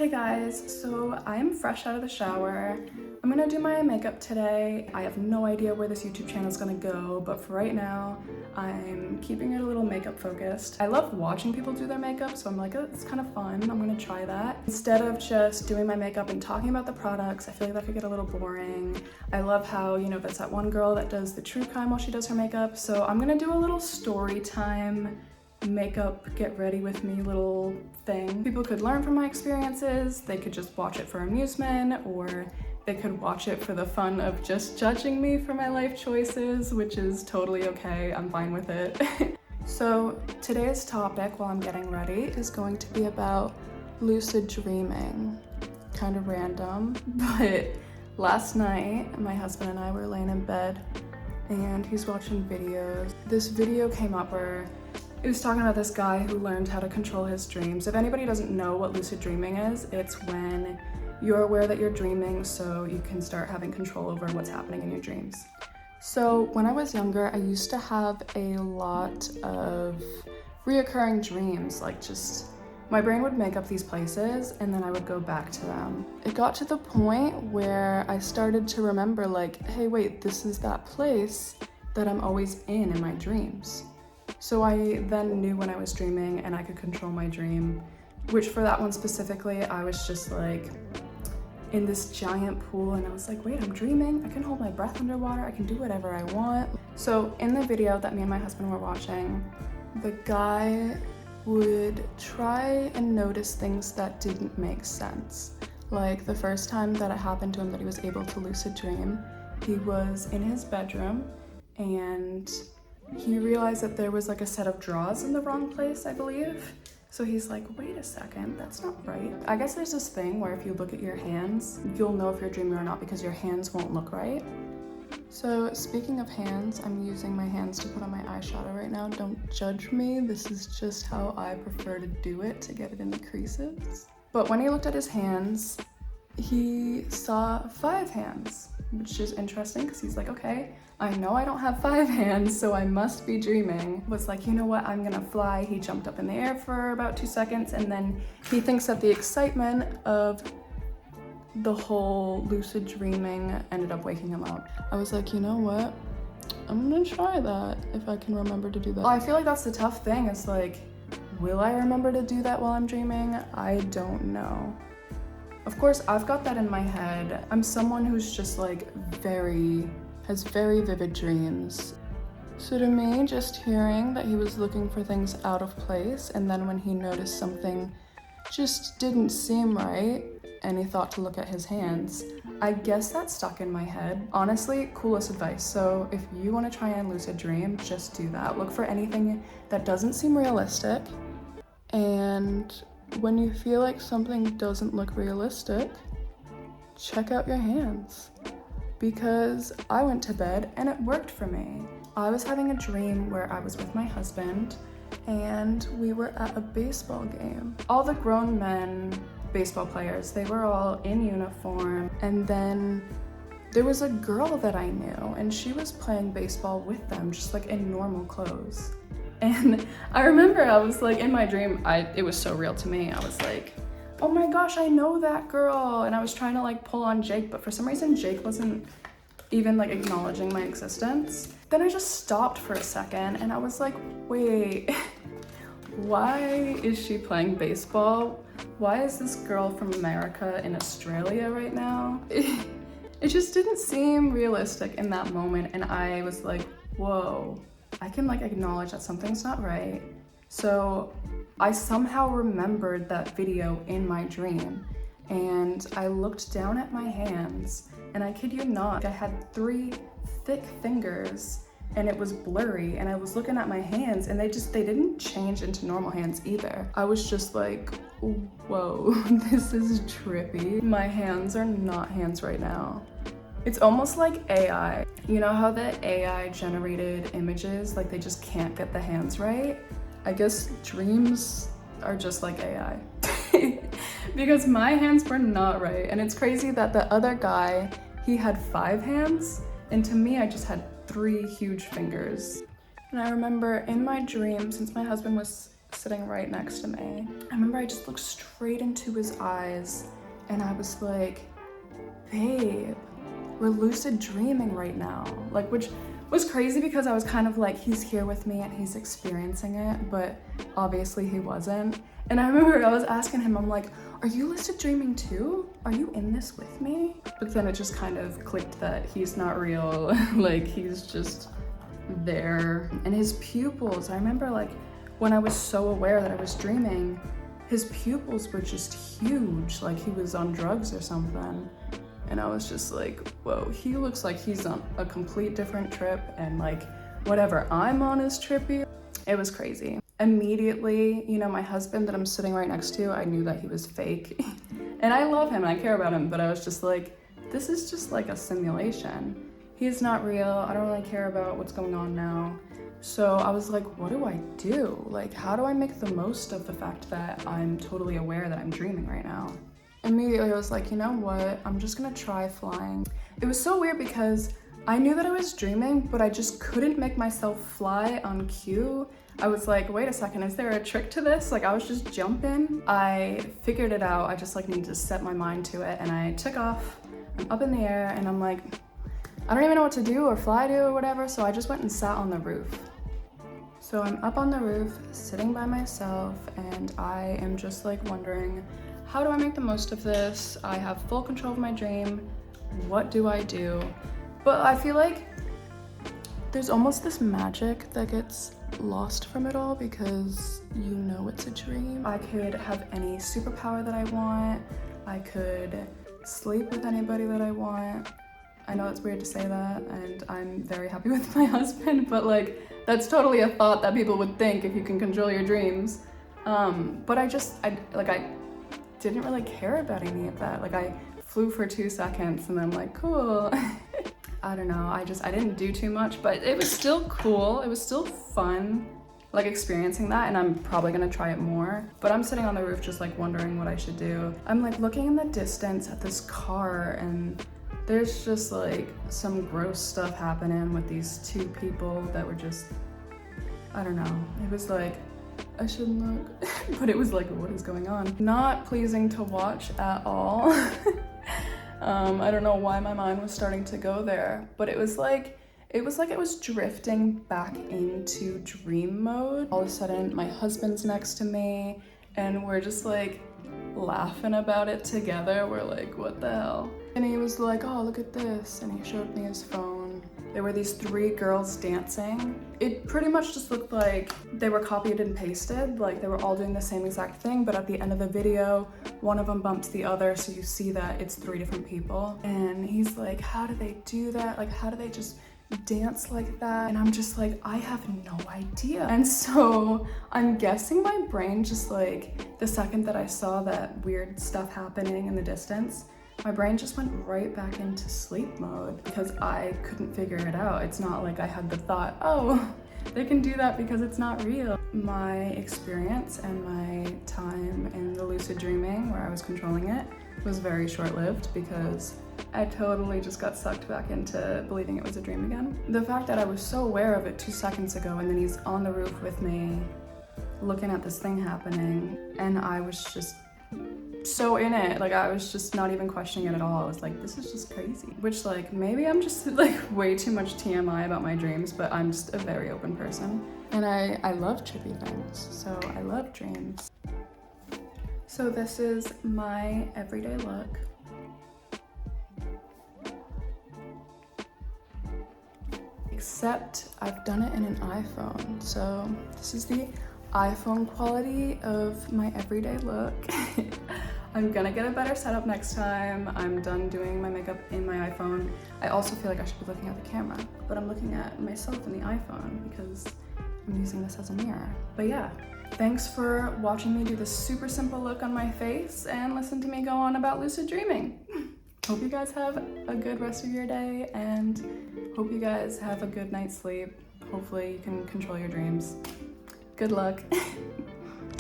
Hey guys, so I'm fresh out of the shower. I'm gonna do my makeup today. I have no idea where this YouTube channel is gonna go, but for right now, I'm keeping it a little makeup focused. I love watching people do their makeup, so I'm like, oh, it's kind of fun. I'm gonna try that. Instead of just doing my makeup and talking about the products, I feel like that could get a little boring. I love how, there's that one girl that does the true crime while she does her makeup, so I'm gonna do a little story time makeup get ready with me little thing. People could learn from my experiences, they could just watch it for amusement, or they could watch it for the fun of just judging me for my life choices, which is totally okay, I'm fine with it. So today's topic while I'm getting ready is going to be about lucid dreaming. Kind of random, but last night my husband and I were laying in bed and he's watching videos. This video came up where it was talking about this guy who learned how to control his dreams. If anybody doesn't know what lucid dreaming is, it's when you're aware that you're dreaming so you can start having control over what's happening in your dreams. So when I was younger, I used to have a lot of reoccurring dreams, like just my brain would make up these places and then I would go back to them. It got to the point where I started to remember like, hey, wait, this is that place that I'm always in my dreams. So I then knew when I was dreaming and I could control my dream, which for that one specifically, I was just like in this giant pool and I was like, wait, I'm dreaming. I can hold my breath underwater. I can do whatever I want. So in the video that me and my husband were watching, the guy would try and notice things that didn't make sense. Like the first time that it happened to him that he was able to lucid dream, he was in his bedroom and he realized that there was like a set of drawers in the wrong place, I believe. So he's like, wait a second, that's not right. I guess there's this thing where if you look at your hands, you'll know if you're dreaming or not because your hands won't look right. So speaking of hands, I'm using my hands to put on my eyeshadow right now. Don't judge me, this is just how I prefer to do it to get it in the creases. But when he looked at his hands, he saw 5 hands, which is interesting because he's like, okay, I know I don't have 5 hands, so I must be dreaming. Was like, you know what, I'm gonna fly. He jumped up in the air for about 2 seconds and then he thinks that the excitement of the whole lucid dreaming ended up waking him up. I was like, you know what, I'm gonna try that if I can remember to do that. I feel like that's the tough thing. It's like, will I remember to do that while I'm dreaming? I don't know. Of course, I've got that in my head. I'm someone who's just like has very vivid dreams. So to me, just hearing that he was looking for things out of place and then when he noticed something just didn't seem right and he thought to look at his hands, I guess that stuck in my head. Honestly, coolest advice. So if you want to try and lucid dream, just do that. Look for anything that doesn't seem realistic, and when you feel like something doesn't look realistic, check out your hands. Because I went to bed and it worked for me. I was having a dream where I was with my husband and we were at a baseball game. All the grown men baseball players, they were all in uniform, and then there was a girl that I knew and she was playing baseball with them, just like in normal clothes. And I remember I was like, in my dream, it was so real to me. I was like, oh my gosh, I know that girl. And I was trying to like pull on Jake, but for some reason Jake wasn't even like acknowledging my existence. Then I just stopped for a second and I was like, wait, why is she playing baseball? Why is this girl from America in Australia right now? It just didn't seem realistic in that moment. And I was like, whoa, I can like acknowledge that something's not right. So I somehow remembered that video in my dream and I looked down at my hands and I kid you not, I had 3 thick fingers and it was blurry and I was looking at my hands and they didn't change into normal hands either. I was just like, whoa, this is trippy. My hands are not hands right now. It's almost like AI. You know how the AI generated images, like they just can't get the hands right? I guess dreams are just like AI. Because my hands were not right. And it's crazy that the other guy, he had 5 hands, and to me, I just had 3 huge fingers. And I remember in my dream, since my husband was sitting right next to me. I remember I just looked straight into his eyes and I was like, babe, we're lucid dreaming right now. Like, which was crazy because I was kind of like, he's here with me and he's experiencing it, but obviously he wasn't. And I remember I was asking him, I'm like, are you lucid dreaming too? Are you in this with me? But then it just kind of clicked that he's not real. Like, he's just there. And his pupils, I remember like when I was so aware that I was dreaming, his pupils were just huge, like he was on drugs or something. And I was just like, whoa, he looks like he's on a complete different trip, and like whatever I'm on is trippy. It was crazy. Immediately, you know, my husband that I'm sitting right next to, I knew that he was fake. And I love him and I care about him, but I was just like, this is just like a simulation. He's not real. I don't really care about what's going on now. So I was like, what do I do? Like, how do I make the most of the fact that I'm totally aware that I'm dreaming right now? Immediately I was like, you know what? I'm just gonna try flying. It was so weird because I knew that I was dreaming, but I just couldn't make myself fly on cue. I was like, wait a second, is there a trick to this? Like, I was just jumping. I figured it out. I just like needed to set my mind to it, and I took off. I'm up in the air and I'm like, I don't even know what to do or fly to or whatever, so I just went and sat on the roof. So I'm up on the roof, sitting by myself, and I am just like wondering, how do I make the most of this? I have full control of my dream. What do I do? But I feel like there's almost this magic that gets lost from it all because you know it's a dream. I could have any superpower that I want. I could sleep with anybody that I want. I know it's weird to say that, and I'm very happy with my husband, but like, that's totally a thought that people would think if you can control your dreams. But I didn't really care about any of that. Like, I flew for 2 seconds and I'm like, cool. I don't know, I didn't do too much, but it was still cool. It was still fun, like experiencing that, and I'm probably gonna try it more. But I'm sitting on the roof just like wondering what I should do. I'm like looking in the distance at this car, and there's just like some gross stuff happening with these two people that were just, I don't know. It was like, I shouldn't look, but it was like, what is going on? Not pleasing to watch at all. I don't know why my mind was starting to go there, but it was like it was drifting back into dream mode. All of a sudden, my husband's next to me, and we're just like laughing about it together. We're like, what the hell? And he was like, oh, look at this, and he showed me his phone. There were these 3 girls dancing. It pretty much just looked like they were copied and pasted, like they were all doing the same exact thing, but at the end of the video, one of them bumps the other, so you see that it's 3 different people. And he's like, how do they do that? Like, how do they just dance like that? And I'm just like, I have no idea. And so I'm guessing my brain just like, the second that I saw that weird stuff happening in the distance, my brain just went right back into sleep mode because I couldn't figure it out. It's not like I had the thought, oh, they can do that because it's not real. My experience and my time in the lucid dreaming where I was controlling it was very short-lived because I totally just got sucked back into believing it was a dream again. The fact that I was so aware of it 2 seconds ago, and then he's on the roof with me looking at this thing happening, and I was just so in it, like I was just not even questioning it at all. I was like, this is just crazy. Which like, maybe I'm just like way too much TMI about my dreams, but I'm just a very open person. And I love trippy things, so I love dreams. So this is my everyday look. Except I've done it in an iPhone. So this is the iPhone quality of my everyday look. I'm gonna get a better setup next time. I'm done doing my makeup in my iPhone. I also feel like I should be looking at the camera, but I'm looking at myself in the iPhone because I'm using this as a mirror. But yeah, thanks for watching me do this super simple look on my face and listen to me go on about lucid dreaming. Hope you guys have a good rest of your day, and hope you guys have a good night's sleep. Hopefully you can control your dreams. Good luck.